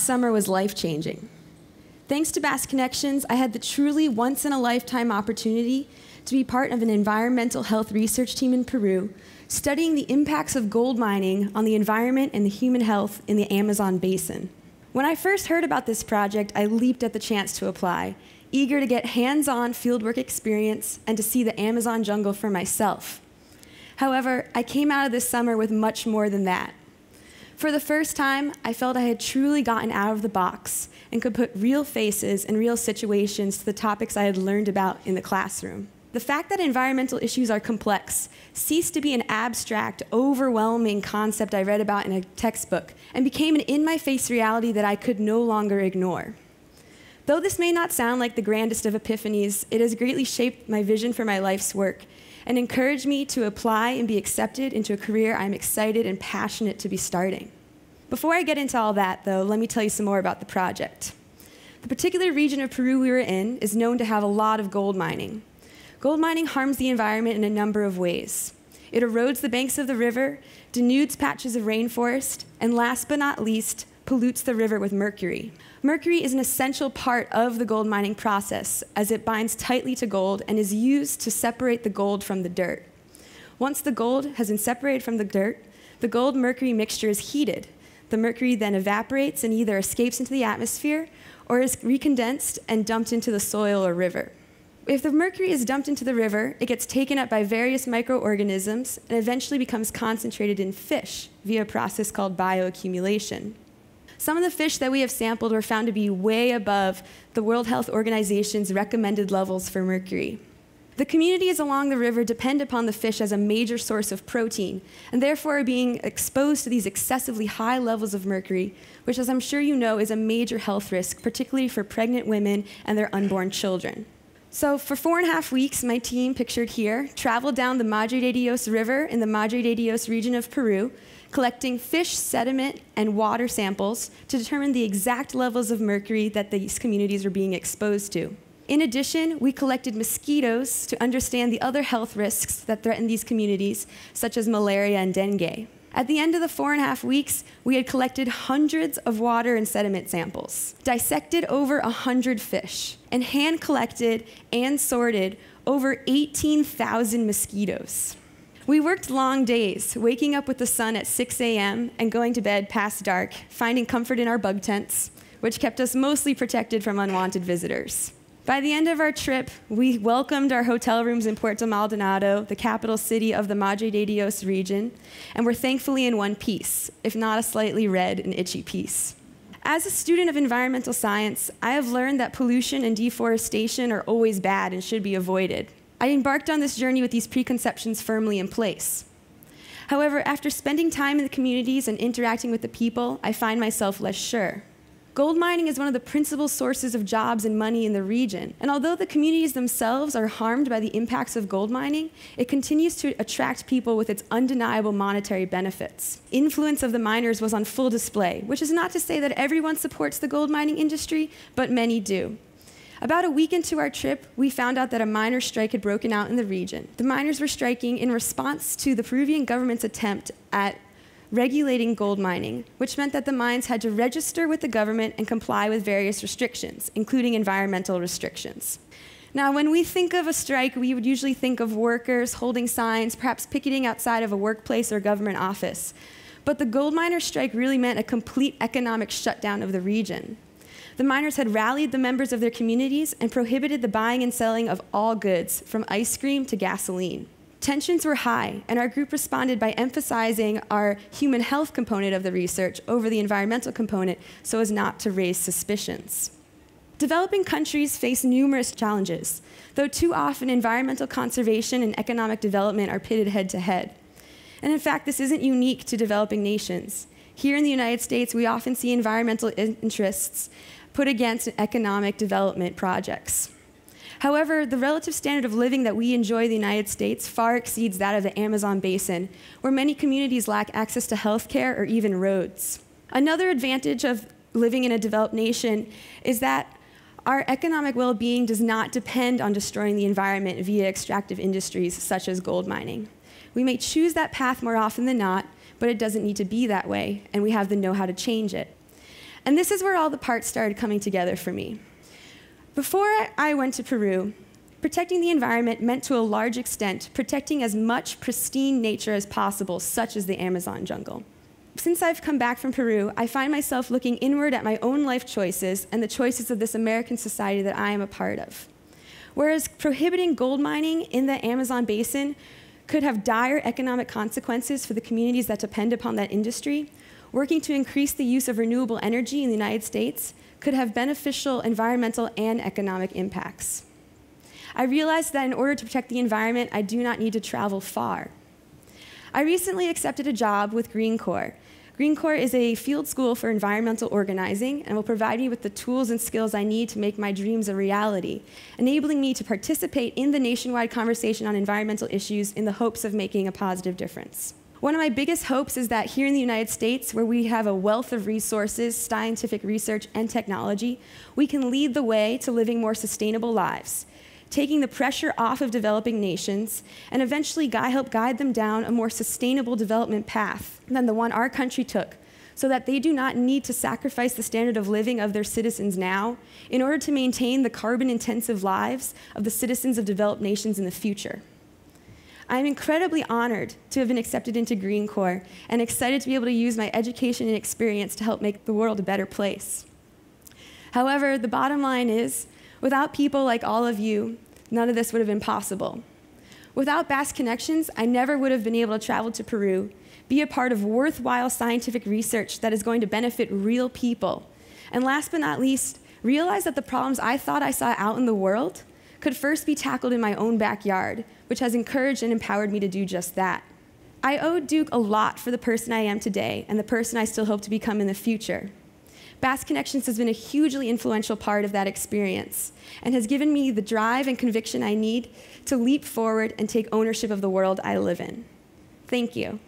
summer was life-changing. Thanks to Basque Connections, I had the truly once-in-a-lifetime opportunity to be part of an environmental health research team in Peru, studying the impacts of gold mining on the environment and the human health in the Amazon basin. When I first heard about this project, I leaped at the chance to apply, eager to get hands-on fieldwork experience and to see the Amazon jungle for myself. However, I came out of this summer with much more than that. For the first time, I felt I had truly gotten out of the box and could put real faces and real situations to the topics I had learned about in the classroom. The fact that environmental issues are complex ceased to be an abstract, overwhelming concept I read about in a textbook and became an in-my-face reality that I could no longer ignore. Though this may not sound like the grandest of epiphanies, it has greatly shaped my vision for my life's work and encouraged me to apply and be accepted into a career I'm excited and passionate to be starting. Before I get into all that, though, let me tell you some more about the project. The particular region of Peru we were in is known to have a lot of gold mining. Gold mining harms the environment in a number of ways. It erodes the banks of the river, denudes patches of rainforest, and last but not least, pollutes the river with mercury. Mercury is an essential part of the gold mining process as it binds tightly to gold and is used to separate the gold from the dirt. Once the gold has been separated from the dirt, the gold-mercury mixture is heated. The mercury then evaporates and either escapes into the atmosphere or is recondensed and dumped into the soil or river. If the mercury is dumped into the river, it gets taken up by various microorganisms and eventually becomes concentrated in fish via a process called bioaccumulation. Some of the fish that we have sampled were found to be way above the World Health Organization's recommended levels for mercury. The communities along the river depend upon the fish as a major source of protein, and therefore are being exposed to these excessively high levels of mercury, which, as I'm sure you know, is a major health risk, particularly for pregnant women and their unborn children. So for 4.5 weeks, my team, pictured here, traveled down the Madre de Dios River in the Madre de Dios region of Peru, collecting fish, sediment, and water samples to determine the exact levels of mercury that these communities were being exposed to. In addition, we collected mosquitoes to understand the other health risks that threaten these communities, such as malaria and dengue. At the end of the 4.5 weeks, we had collected hundreds of water and sediment samples, dissected over 100 fish, and hand-collected and sorted over 18,000 mosquitoes. We worked long days, waking up with the sun at 6 a.m. and going to bed past dark, finding comfort in our bug tents, which kept us mostly protected from unwanted visitors. By the end of our trip, we welcomed our hotel rooms in Puerto Maldonado, the capital city of the Madre de Dios region, and were thankfully in one piece, if not a slightly red and itchy piece. As a student of environmental science, I have learned that pollution and deforestation are always bad and should be avoided. I embarked on this journey with these preconceptions firmly in place. However, after spending time in the communities and interacting with the people, I find myself less sure. Gold mining is one of the principal sources of jobs and money in the region, and although the communities themselves are harmed by the impacts of gold mining, it continues to attract people with its undeniable monetary benefits. Influence of the miners was on full display, which is not to say that everyone supports the gold mining industry, but many do. About a week into our trip, we found out that a miners' strike had broken out in the region. The miners were striking in response to the Peruvian government's attempt at regulating gold mining, which meant that the mines had to register with the government and comply with various restrictions, including environmental restrictions. Now, when we think of a strike, we would usually think of workers holding signs, perhaps picketing outside of a workplace or government office. But the gold miners' strike really meant a complete economic shutdown of the region. The miners had rallied the members of their communities and prohibited the buying and selling of all goods, from ice cream to gasoline. Tensions were high, and our group responded by emphasizing our human health component of the research over the environmental component so as not to raise suspicions. Developing countries face numerous challenges, though too often environmental conservation and economic development are pitted head to head. And in fact, this isn't unique to developing nations. Here in the United States, we often see environmental interests put against economic development projects. However, the relative standard of living that we enjoy in the United States far exceeds that of the Amazon basin, where many communities lack access to health care or even roads. Another advantage of living in a developed nation is that our economic well-being does not depend on destroying the environment via extractive industries such as gold mining. We may choose that path more often than not, but it doesn't need to be that way, and we have the know-how to change it. And this is where all the parts started coming together for me. Before I went to Peru, protecting the environment meant to a large extent protecting as much pristine nature as possible, such as the Amazon jungle. Since I've come back from Peru, I find myself looking inward at my own life choices and the choices of this American society that I am a part of. Whereas prohibiting gold mining in the Amazon basin could have dire economic consequences for the communities that depend upon that industry, working to increase the use of renewable energy in the United States could have beneficial environmental and economic impacts. I realized that in order to protect the environment, I do not need to travel far. I recently accepted a job with Green Corps. Green Corps is a field school for environmental organizing and will provide me with the tools and skills I need to make my dreams a reality, enabling me to participate in the nationwide conversation on environmental issues in the hopes of making a positive difference. One of my biggest hopes is that here in the United States, where we have a wealth of resources, scientific research, and technology, we can lead the way to living more sustainable lives, taking the pressure off of developing nations, and eventually help guide them down a more sustainable development path than the one our country took, so that they do not need to sacrifice the standard of living of their citizens now in order to maintain the carbon-intensive lives of the citizens of developed nations in the future. I am incredibly honored to have been accepted into Green Corps and excited to be able to use my education and experience to help make the world a better place. However, the bottom line is, without people like all of you, none of this would have been possible. Without Basque Connections, I never would have been able to travel to Peru, be a part of worthwhile scientific research that is going to benefit real people, and last but not least, realize that the problems I thought I saw out in the world could first be tackled in my own backyard, which has encouraged and empowered me to do just that. I owe Duke a lot for the person I am today and the person I still hope to become in the future. Basque Connections has been a hugely influential part of that experience and has given me the drive and conviction I need to leap forward and take ownership of the world I live in. Thank you.